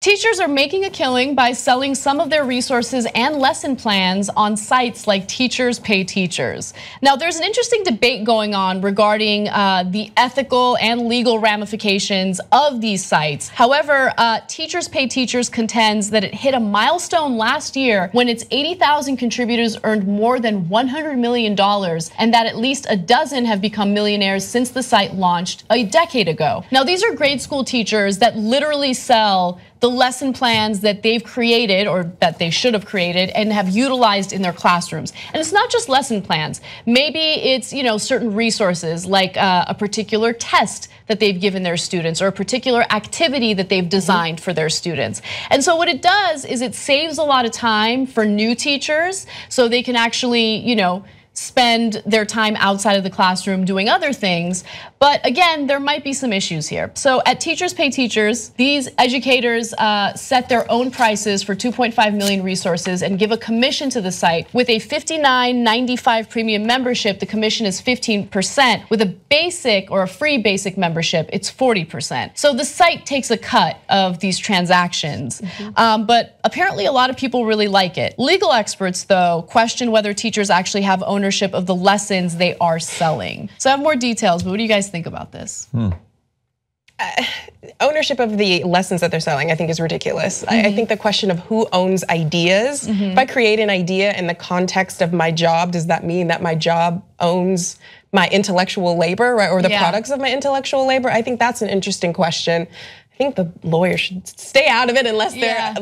Teachers are making a killing by selling some of their resources and lesson plans on sites like Teachers Pay Teachers. Now, there's an interesting debate going on regarding the ethical and legal ramifications of these sites. However, Teachers Pay Teachers contends that it hit a milestone last year when its 80,000 contributors earned more than $100 million, and that at least a dozen have become millionaires since the site launched a decade ago. Now, these are grade school teachers that literally sell the lesson plans that they've created or that they should have created and have utilized in their classrooms. And it's not just lesson plans. Maybe it's certain resources like a particular test that they've given their students or a particular activity that they've designed for their students. And so what it does is it saves a lot of time for new teachers so they can actually, spend their time outside of the classroom doing other things. But again, there might be some issues here. So at Teachers Pay Teachers, these educators set their own prices for 2.5 million resources and give a commission to the site. With a $59.95 premium membership, the commission is 15%. With a basic or a free basic membership, it's 40%. So the site takes a cut of these transactions. But apparently a lot of people really like it. Legal experts, though, question whether teachers actually have ownership of the lessons they are selling. So I have more details, but what do you guys think about this? Ownership of the lessons that they're selling, I think, is ridiculous. I think the question of who owns ideas, if I create an idea in the context of my job, does that mean that my job owns my intellectual labor, right, or the products of my intellectual labor? I think that's an interesting question. I think the lawyers should stay out of it unless they're,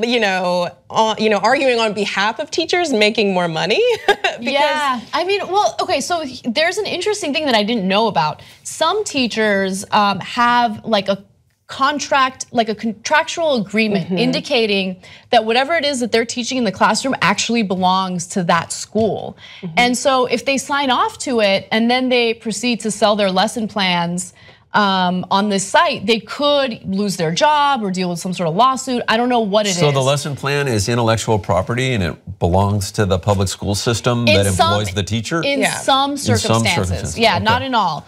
arguing on behalf of teachers making more money. I mean, well, okay, so there's an interesting thing that I didn't know about. Some teachers have like a contract, like a contractual agreement indicating that whatever it is that they're teaching in the classroom actually belongs to that school. And so if they sign off to it and then they proceed to sell their lesson plans on this site, they could lose their job or deal with some sort of lawsuit. I don't know what it is. So the lesson plan is intellectual property and it belongs to the public school system that employs the teacher? In some circumstances. Yeah, not in all.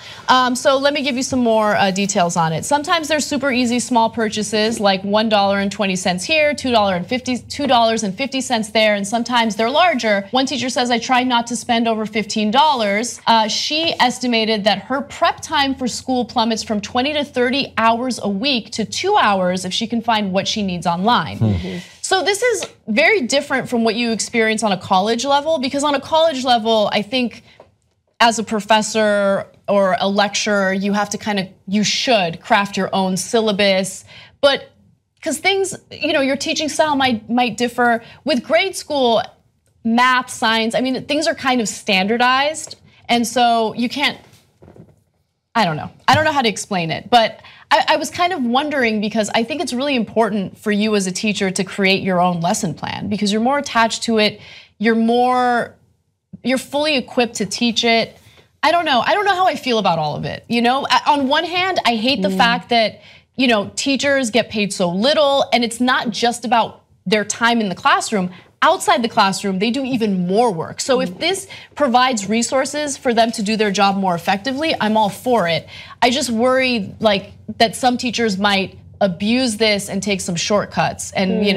So let me give you some more details on it. Sometimes there's super easy small purchases like $1.20 here, $2.50 there, and sometimes they're larger. One teacher says, I try not to spend over $15. She estimated that her prep time for school plummets from 20 to 30 hours a week to 2 hours if she can find what she needs online. So this is very different from what you experience on a college level, because on a college level, I think as a professor or a lecturer, you have to you should craft your own syllabus, but because things, your teaching style might differ. With grade school, math, science, I mean, things are kind of standardized, and so you can't, I don't know how to explain it, but I was kind of wondering because I think it's really important for you as a teacher to create your own lesson plan because you're more attached to it, you're fully equipped to teach it. I don't know how I feel about all of it. On one hand, I hate the fact that teachers get paid so little, and it's not just about their time in the classroom. Outside the classroom, they do even more work. So if this provides resources for them to do their job more effectively, I'm all for it. I just worry that some teachers might abuse this and take some shortcuts, and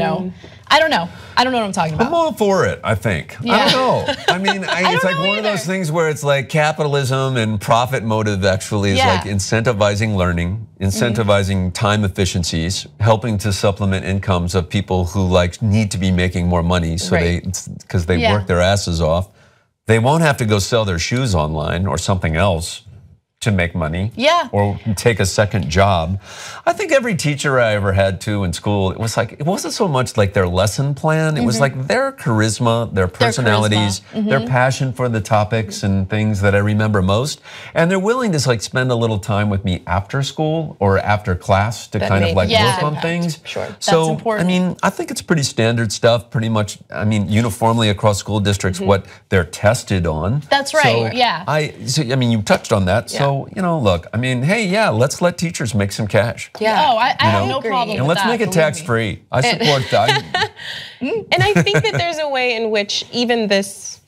I don't know what I'm talking about. I'm all for it, I think. I don't know. I mean, it's like one of those things where it's like capitalism and profit motive actually is like incentivizing learning, incentivizing time efficiencies, helping to supplement incomes of people who need to be making more money so because they work their asses off. They won't have to go sell their shoes online or something else to make money, or take a second job. I think every teacher I ever had to in school, it wasn't so much like their lesson plan, it was like their charisma, their personalities, their passion for the topics and things that I remember most. And they're willing to spend a little time with me after school or after class to work on things. Sure. So, that's important. I mean, I think it's pretty standard stuff, pretty much, uniformly across school districts, what they're tested on. That's right, So, I mean, you touched on that. So, look, I mean, hey, let's let teachers make some cash. Yeah. Oh, I have no problem with that. And let's make it tax-free. I support that. And I think that there's a way in which even this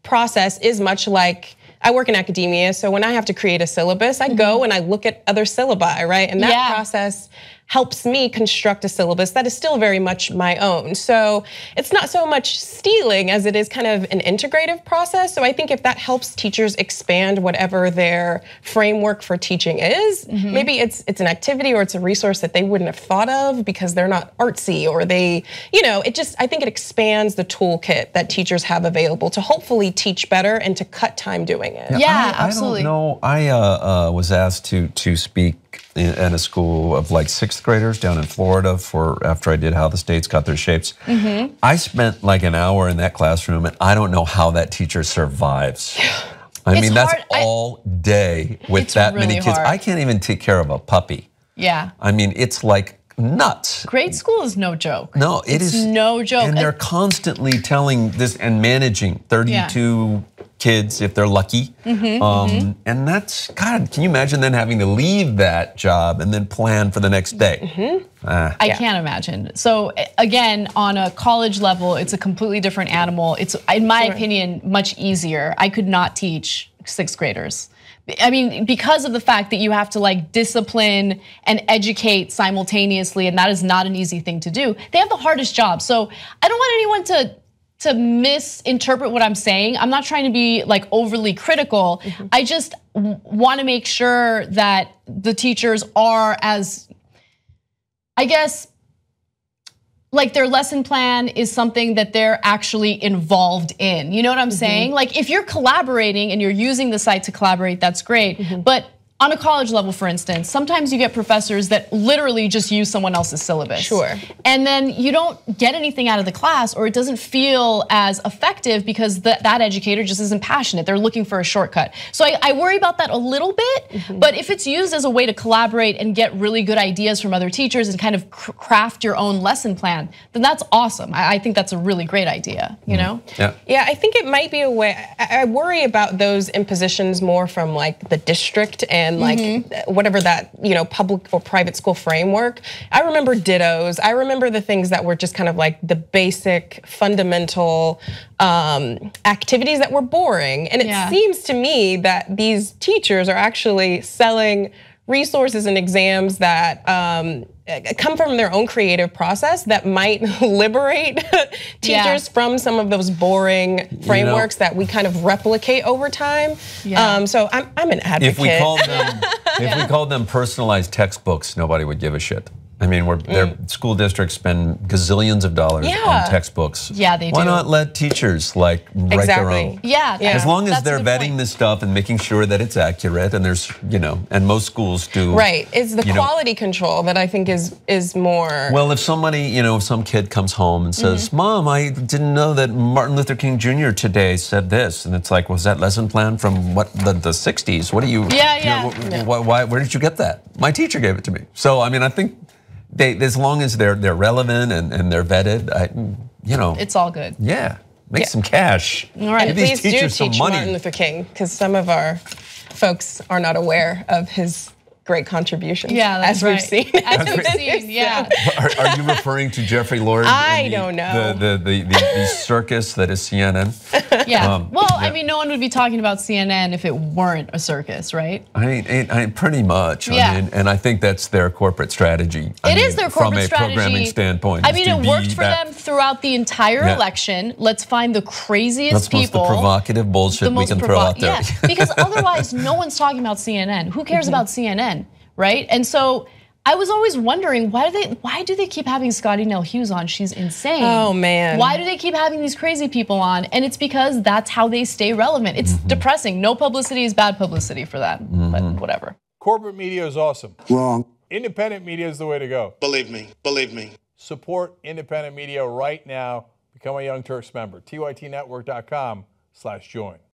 process is much like, I work in academia, so when I have to create a syllabus, I go and I look at other syllabi, right? And that process, helps me construct a syllabus that is still very much my own. So it's not so much stealing as it is kind of an integrative process. So I think if that helps teachers expand whatever their framework for teaching is, maybe it's an activity or it's a resource that they wouldn't have thought of because they're not artsy, or they, I think it expands the toolkit that teachers have available to hopefully teach better and to cut time doing it. Yeah, absolutely. I don't know. I was asked to speak at a school of like 6th graders down in Florida after I did How the States Got Their Shapes. I spent like an hour in that classroom, and I don't know how that teacher survives. I mean, that's all day with that many kids. Hard. I can't even take care of a puppy. Yeah. I mean, it's like nuts. Grade school is no joke. No, it's no joke. And they're constantly telling this and managing 32 kids if they're lucky. And that's, God, can you imagine then having to leave that job and then plan for the next day? I can't imagine. So again, on a college level, it's a completely different animal. It's, in my opinion, much easier. I could not teach 6th graders. I mean, because of the fact that you have to like discipline and educate simultaneously, and that is not an easy thing to do. They have the hardest job. So I don't want anyone to misinterpret what I'm saying. I'm not trying to be like overly critical. I just want to make sure that the teachers are as, I guess, like their lesson plan is something that they're actually involved in. You know what I'm saying? Like if you're collaborating and you're using the site to collaborate, that's great. But on a college level, for instance, sometimes you get professors that literally just use someone else's syllabus. Sure. And then you don't get anything out of the class, or it doesn't feel as effective because that educator just isn't passionate. They're looking for a shortcut. So I worry about that a little bit, but if it's used as a way to collaborate and get really good ideas from other teachers and kind of craft your own lesson plan, then that's awesome. I think that's a really great idea, you know? Yeah, I think it might be a way. I worry about those impositions more from like the district and like whatever that, public or private school framework. I remember dittos. I remember the things that were just kind of like the basic fundamental activities that were boring. And it seems to me that these teachers are actually selling resources and exams that come from their own creative process that might liberate teachers from some of those boring frameworks that we kind of replicate over time. So I'm an advocate. If we called them personalized textbooks, nobody would give a shit. I mean, their school districts spend gazillions of dollars on textbooks. Yeah, they do. Why not let teachers like write their own? Yeah, as long as they're vetting this stuff and making sure that it's accurate, and there's, and most schools do. Right, it's the quality control that I think is more. Well, if somebody, if some kid comes home and says, "Mom, I didn't know that Martin Luther King Jr. today said this," and it's like, was that lesson plan from what the 60s? What do you? Why? Where did you get that? My teacher gave it to me. So I mean, I think. As long as they're relevant and they're vetted, it's all good. Yeah, make some cash. All right, and please do teach Martin Luther King, because some of our folks are not aware of his great contributions. Yeah, that's we've seen. As we've seen, yeah. Are you referring to Jeffrey Lord? I don't know. The circus that is CNN. I mean, no one would be talking about CNN if it weren't a circus, right? I pretty much. I mean, and I think that's their corporate strategy. It is their corporate strategy. From a programming standpoint. I mean, it worked for them throughout the entire election. Let's find the craziest people. That's the provocative bullshit we can throw out there. Yeah, because otherwise, no one's talking about CNN. Who cares about CNN, right? And so I was always wondering, why do they keep having Scotty Nell Hughes on? She's insane. Oh man. Why do they keep having these crazy people on? And it's because that's how they stay relevant. It's depressing. No publicity is bad publicity for them, but whatever. Corporate media is awesome. Wrong. Independent media is the way to go. Believe me, believe me. Support independent media right now. Become a Young Turks member. TYTnetwork.com/join.